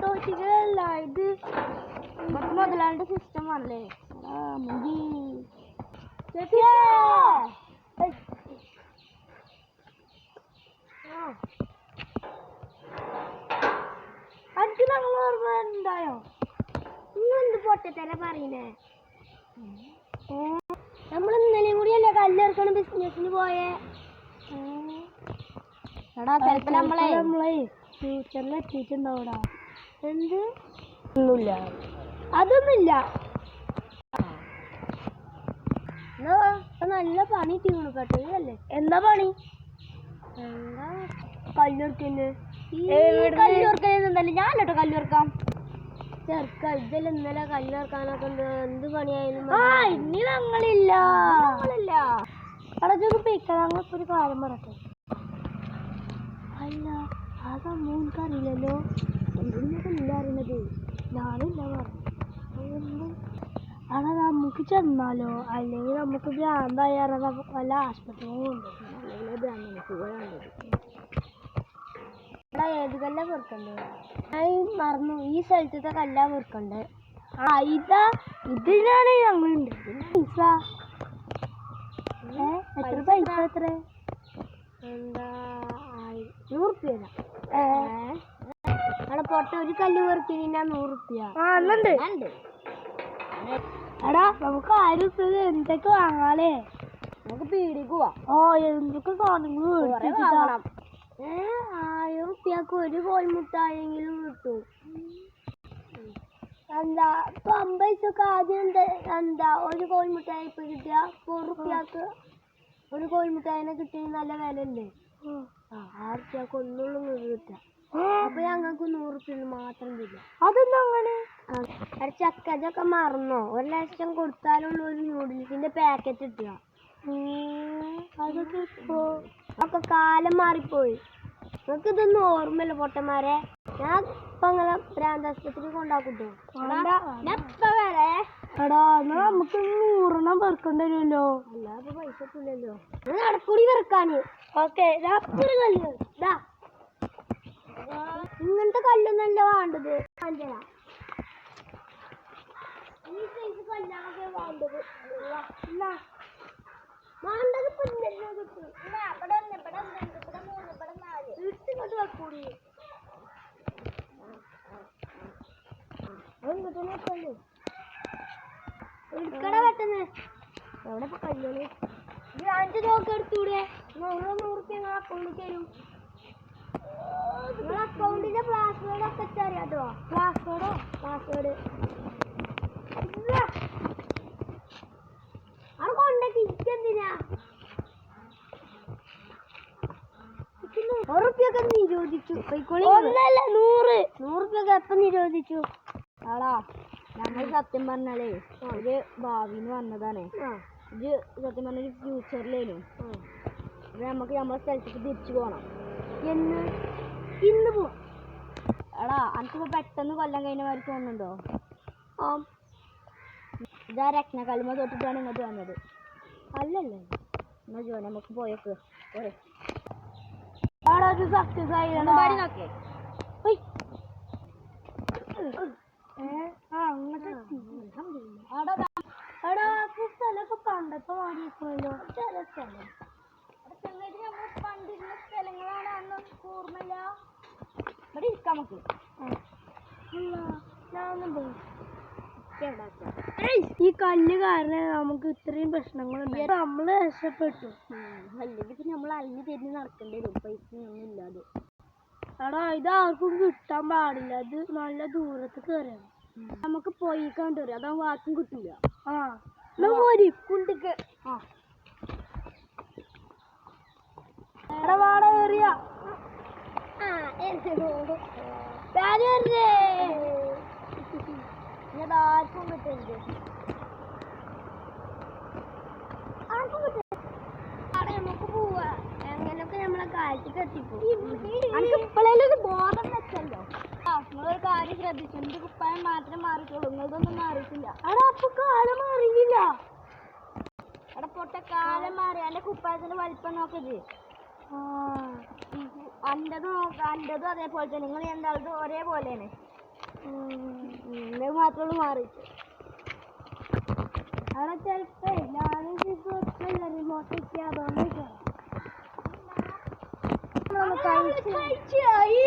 തോറ്റുകളല്ല ഇത് മുതലാളിയുടെ സിസ്റ്റം ആണല്ലേ. അഞ്ചു ഞങ്ങൾ ഓർമ്മ ഉണ്ടായോ? ഇന്നെന്ത് പൊട്ടത്തല പറയുന്നേ? നമ്മൾ ഇന്നലെയും കൂടിയല്ലേ കല്ലെടുക്കണം ബിസിനസിന് പോയേ. എടാ ചിലപ്പോ നമ്മളെ ഫ്യൂച്ചറിൽ എത്തിയിട്ടുണ്ടാവൂടാ. എന്ത്? ഒന്നുമില്ല, അതൊന്നുമില്ല. നല്ല പണി തീർന്നു പെട്ടതല്ലേ. എന്താ പണി? എന്താ കല്ലെടുക്കന്നെ. കല്ലെടുക്കലെന്നല്ലേ ഞാനല്ലോ കല്ലെടുക്കാം. ചെറുക്ക ഇതല്ലേ ഇന്നലെ കല്ലെടുക്കാനൊക്കെ എന്ത് പണിയായാലും ഇനി ഞങ്ങളില്ല. അടച്ചൊക്കെ പിക്ക. ഞങ്ങൾക്ക് ഒരു കാര്യം പറയട്ടെ. അല്ല അതാ മോൻക്കറിയില്ലല്ലോ. എന്തിനൊക്കെ ഇല്ല അറിയുന്നത്? ഞാനില്ല പറഞ്ഞു. അടാ നമുക്ക് ചെന്നാലോ? അല്ലെങ്കിൽ നമുക്ക് ഭ്രാന്തായാൽ വല്ല ആശുപത്രിയും എടാ ഏത് കല്ല വെറുക്കണ്ടേ? ഞാൻ മറന്നു. ഈ സ്ഥലത്തെ കല്ലാ വെറുക്കണ്ടേ? ഇതിനാണ് ഞങ്ങളുണ്ട്. പൈസ എത്ര? പൈസ എത്ര? എന്താ 100 റുപ്യ. അവിടെ പൊട്ട ഒരു കല്ല് വെറുക്കിന് 100 റുപ്യ. എടാ നമുക്ക് 1000 റുപ്യ എന്തൊക്കെ വാങ്ങാലേ? നമുക്ക് പീടിക്ക് പോവാം. എന്തൊക്കെ സാധനങ്ങൾ 1000 റുപ്യക്ക് ഒരു കോൽമുട്ടായെങ്കിലും കിട്ടും. എന്താ ഇപ്പൊ 50 പൈസക്ക് ആദ്യം എന്താ ഒരു കോൽമുട്ടായി ഇപ്പൊ കിട്ടിയ 100 റുപ്യക്ക് ഒരു കോൽമുട്ടായിനെ കിട്ടിയ നല്ല വില ഉണ്ട്. 6 റുപ്യക്ക് ഒന്നുള്ളൂ കിട്ടുക. അപ്പൊ ഞങ്ങൾക്ക് 100 റുപ്യ മാത്രം തരില്ല. അതൊന്നും അങ്ങനെ ചക്കതൊക്കെ മറന്നോ? 1 ലക്ഷം കൊടുത്താലുള്ള ഒരു നൂഡിൽസിന്റെ പാക്കറ്റ് കിട്ടുക. അതൊക്കെ ഒക്കെ കാലം മാറിപ്പോയി. നിങ്ങൾക്ക് ഇതൊന്നും ഓർമ്മയില്ല പൊട്ടന്മാരെ. ഞാൻ ഇപ്പൊ അങ്ങനെ ഭ്രാന്താശുപത്രി കൊണ്ടാക്കൂട്ടോ. വരെ എടാ നമുക്ക് 100 പെറുക്കേണ്ടി വരുമല്ലോ. അല്ലാതെ പൈസ കിട്ടില്ലല്ലോ. നടക്കൂടി വെറുക്കാന്. ഓക്കെ ഒരു കല്ല് ഇങ്ങനത്തെ കല്ലൊന്നല്ല വേണ്ടത്. ഈ സൈസ് കല്ലാണൊക്കെ വേണ്ടത്. വേണ്ടത് പിന്നല്ലോ കിട്ടും. ഇങ്ങോട്ട് വെക്കൂടി. എടുക്കട പെട്ടെന്ന്. എവിടെ ഇപ്പൊ കല്ലുകള്? 5 നോക്ക് എടുത്തൂടെ? 100 റുപ്യ അക്കൗണ്ടിൽ തരും. നിങ്ങളെ അക്കൗണ്ടിന്റെ പാസ്വേഡ് ഒക്കെ അറിയാട്ടോ. പാസ്വേഡ് അത് കൊണ്ടൊക്കെ ഇരിക്കെന്തിനാ? 100 റുപ്യൊക്കെ നിരോധിച്ചു. ഒന്നല്ല 100 റുപ്യൊക്കെ എപ്പം നിരോധിച്ചു? ആടാ നമ്മൾ സത്യം പറഞ്ഞാലേ ഒരു ഭാവിന്ന് വന്നതാണ്. ഇത് സത്യം പറഞ്ഞ ഒരു ഫ്യൂച്ചറിലേനും. അപ്പൊ നമുക്ക് നമ്മളെ സ്ഥലത്തേക്ക് തിരിച്ചു പോകണം. ഇന്ന് പോവാം. എടാ എനിക്കിപ്പോ പെട്ടെന്ന് കൊല്ലം കഴിഞ്ഞ മാതിരി തോന്നുന്നുണ്ടോ? ഇതാ രത്നക്കല്ലുമ്മ തൊട്ടിട്ടാണ് ഇങ്ങോട്ട് വന്നത്. അല്ലല്ലേ എന്നാ ജോ നമുക്ക് പോയേക്ക്. സക്സസ് ആയി. സ്ഥലമൊക്കെ പണ്ടത്തെ മാറിയിരിക്കണല്ലോ. ചില സ്ഥലം നമ്മൾ പണ്ടിരുന്ന സ്ഥലങ്ങളാണ്. അന്ന് ഓർമ്മയില്ല. ഇവിടെ ഇരിക്കാം നമുക്ക്. ഈ കല്ല് കാരണം നമുക്ക് ഇത്രയും പ്രശ്നങ്ങളുണ്ട്. നമ്മള് രക്ഷപ്പെട്ടു. അല്ലെങ്കിൽ നമ്മൾ അലിഞ്ഞു തിരിഞ്ഞ് നടക്കേണ്ടി വരും. പൈസ ഒന്നും ഇല്ലാതെ. എടാ ഇത് ആർക്കും കിട്ടാൻ പാടില്ല. ഇത് നല്ല ദൂരത്ത് കയറിയാണ്. നമുക്ക് പോയി കണ്ടുവരും. അതാവുമ്പോ ആർക്കും കിട്ടില്ല. കുണ്ടിക്ക് വാട കയറിയ ആർക്കും കിട്ടരുത്. നമുക്ക് പോവാ. എങ്ങനെയൊക്കെ നമ്മളെ കാലത്തേക്ക് എത്തിപ്പോ. ഇപ്പോഴേലും ബോധം വെച്ചല്ലോ. നിങ്ങളൊരു കാര്യം ശ്രദ്ധിച്ചു. എന്റെ കുപ്പായം മാത്രമേ മാറിയിട്ടുള്ളൂ. നിങ്ങളതൊന്നും മാറിയിട്ടില്ല. അവിടെ അപ്പൊ കാലം മാറിയില്ല. അവിടെ പൊട്ട കാലം മാറി. അല്ലെ കുപ്പായത്തിന്റെ വലിപ്പം നോക്കത്. അൻ്റെതും അതേപോലെ തന്നെ. നിങ്ങൾ എന്താളും ഒരേപോലെയാണ്. മാത്രമുള്ള മാറി അവിടെ ചിലപ്പോ ഞാനും റിമോട്ട് അതുകൊണ്ട് കഴിച്ചായി